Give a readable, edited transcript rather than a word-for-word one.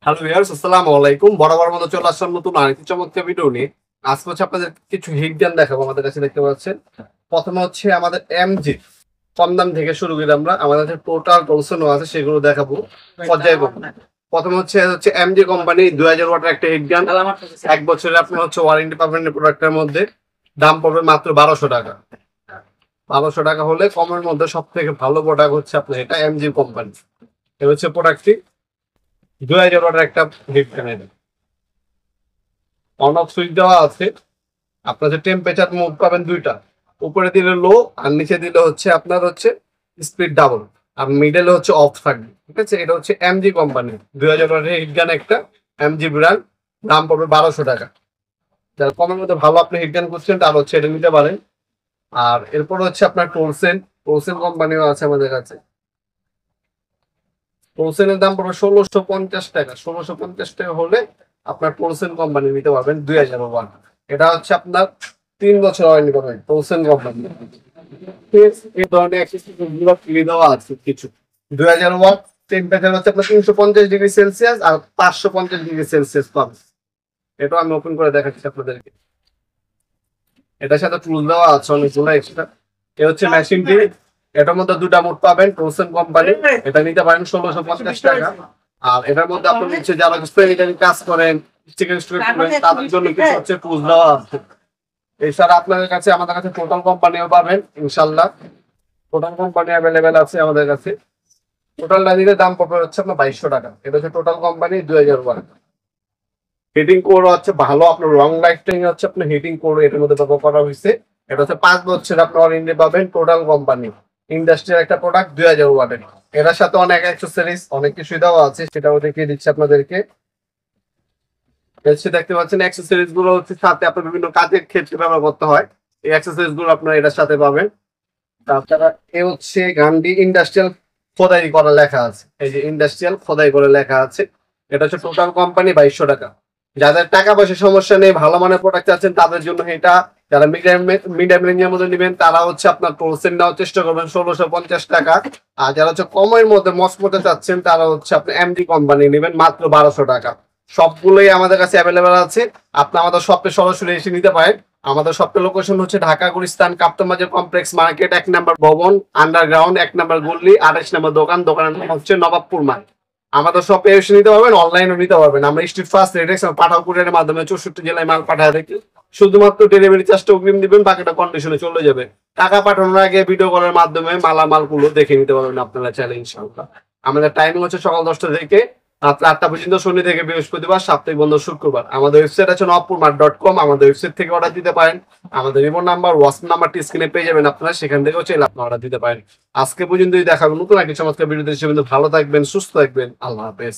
Hello viewers, আসসালামু আলাইকুম। বরাবর মতো চলে আসলাম নতুন আরেকটি চমৎকার ভিডিও নিয়ে। আজকে হচ্ছে আপনাদের কিছু হিট গান দেখাবো। আমাদের কাছে দেখতে পাচ্ছেন, প্রথমে হচ্ছে আমাদের এমজি কম দাম থেকে শুরু করি আমরা। আমাদের কাছে টোটাল টলসনও আছে, সেগুলো দেখাবো পর্যায়ক্রমে। প্রথমে হচ্ছে এমজি কোম্পানি 2000 ওয়াটের একটা হিট গান। 1 বছরের আপনার হচ্ছে ওয়ারেন্টি পাবেন এই প্রোডাক্টের মধ্যে। দাম পড়বে মাত্র 1200 টাকা। 1200 টাকা হলে কমের মধ্যে সব থেকে ভালো প্রোডাক্ট হচ্ছে আপনার এটা এমজি কোম্পানি। এ হচ্ছে প্রোডাক্টটি 2000 ওয়াটের একটা হিট ফ্যান। এটা অন অফ সুইচ দেওয়া আছে। আপনার যে টেম্পারেচার মোড পাবেন দুইটা, উপরে দিলে লো আর নিচে দিলে হচ্ছে আপনার হচ্ছে স্পিড ডাবল, আর মিডলে হচ্ছে অফ থাকবে। ঠিক আছে, এটা হচ্ছে এমজি কোম্পানি 2000 ওয়াটের হিট গান একটা, এমজি ব্র্যান্ড। দাম পড়বে 1200 টাকা। যারা কমের মধ্যে ভালো আপনি হিট গান করছেন তার হচ্ছে এটা নিতে পারেন। আর এরপর হচ্ছে আপনার টোলসেন, টোলসেন কোম্পানিও আছে আমাদের কাছে। টোলসেনের দাম পড়বে 1650 টাকা। 1650 টাকা হলে আপনার টোলসেন কোম্পানি নিতে পারবেন 2000 ওয়াট। এটা হচ্ছে আপনার 3 বছর ওয়ারেন্টি পাবেন টোলসেন কোম্পানি। এই ধরনের অ্যাক্সেসরিজগুলো ফ্রি দেওয়া আছে কিছু। 2000 ওয়াট টেম্পারেচার হচ্ছে আপনার 350 ডিগ্রি সেলসিয়াস আর 550 ডিগ্রি সেলসিয়াস পাবেন। এটা আমি ওপেন করে দেখাচ্ছি আপনাদেরকে। এটার সাথে টুল দেওয়া আছে অনেকগুলো এক্সট্রা। এ হচ্ছে মেশিনটি। এটার মধ্যে দুটা মোড পাবেন টোলসেন কোম্পানি। এটা নিতে পারেন 1650 টাকা। আর এটার মধ্যে আপনি হচ্ছে যারা স্প্রেয়ারিং কাজ করেন, চিকেন স্টোর করেন, তাদের জন্য কিছু হচ্ছে টুল দেওয়া আছে। এছাড়া আপনাদের কাছে আমাদের কাছে টোটাল কোম্পানিও পাবেন ইনশাল্লাহ। টোটাল কোম্পানি অ্যাভেলেবেল আছে আমাদের কাছে। টোটালটা নিলে দাম পড়বে হচ্ছে আপনার 2200 টাকা। এটা হচ্ছে total company 2000 watt. Heating core হচ্ছে ভালো, আপনার লং লাইফ টাইম হচ্ছে আপনার হিটিং কোর এটার মধ্যে ব্যবহার করা হয়েছে। এটা হচ্ছে 5 বছর আপনার ওয়ারেন্টি পাবেন। টোটাল কোম্পানি ইন্ডাস্ট্রিয়াল একটা প্রোডাক্ট 2000 ওয়াটের। এটার সাথে অনেক অ্যাক্সেসরিজ অনেক কিছু দেওয়া আছে, সেটাও দেখিয়ে দিচ্ছি আপনাদেরকে। হচ্ছে দেখতে পাচ্ছেন অ্যাক্সেসরিজ গুলো হচ্ছে সাথে আপনার বিভিন্ন কাজের ক্ষেত্রে ব্যবহার করতে হয়। এই অ্যাক্সেসরিজ গুলো আপনার এটার সাথে পাবেন। তাছাড়া এ হচ্ছে গানডি ইন্ডাস্ট্রিয়াল খোদাই করা লেখা আছে। এই যে ইন্ডাস্ট্রিয়াল খোদাই করে লেখা আছে। এটা হচ্ছে টোটাল কোম্পানি 2200 টাকা। যাদের টাকা পয়সা সমস্যা নেই, ভালো মানের প্রোডাক্ট আছেন তাদের জন্য এটা। যারা মিডিয়াম রেঞ্জের মধ্যে নেবেন তারা হচ্ছে আপনার টোলসেন নেওয়ার চেষ্টা করবেন 1650 টাকা। আর যারা হচ্ছে কমের মধ্যে মসমতে চাচ্ছেন তারা হচ্ছে আপনি এমজি কোম্পানি নেবেন মাত্র 1200 টাকা। সবগুলোই আমাদের কাছে অ্যাভেলেবেল আছে। আপনি আমাদের শপে সরাসরি এসে নিতে পারেন। আমাদের শপের লোকেশন হচ্ছে ঢাকা গুলিস্তান কাপ্তান বাজার কমপ্লেক্স মার্কেট, 1 নম্বর ভবন, আন্ডারগ্রাউন্ড, 1 নম্বর গল্লি, 28 নম্বর দোকান। দোকানের নাম হচ্ছে নবাবপুর মার্কেট। আমাদের শপে এসে নিতে পারবেন, অনলাইনেও নিতে পারবেন। আমরা স্ট্রিট ফাস্ট রেডেক্স পাঠাও কুরিয়ারের মাধ্যমে 64 জেলায় মাল পাঠায় থাকি। শুধুমাত্র ডেলিভারি চার্জটা অগ্রিম দিবেন, বাকিটা কন্ডিশনে চলে যাবে। টাকা পাঠানোর আগে ভিডিও কলের মাধ্যমে মালামালগুলো দেখে নিতে পারবেন আপনারা চাইলে ইনশাআল্লাহ। আমাদের টাইমিং হচ্ছে সকাল 10টা থেকে রাত 8টা পর্যন্ত, শনি থেকে বৃহস্পতিবার, সাপ্তাহিক বন্ধ শুক্রবার। আমাদের ওয়েবসাইট আছে নবপুরমার্ট.com। আমাদের ওয়েবসাইট থেকে অর্ডার দিতে পারেন। আমাদের রিমোট নাম্বার, হোয়াটসঅ্যাপ নাম্বারটি স্ক্রিনে পেয়ে যাবেন আপনারা, সেখান থেকেও চাইলে আপনি অর্ডার দিতে পারেন। আজকে পর্যন্তই দেখাবেন নতুন একটা চমৎকার ভিডিও। ভালো থাকবেন, সুস্থ থাকবেন, আল্লাহ হাফেজ।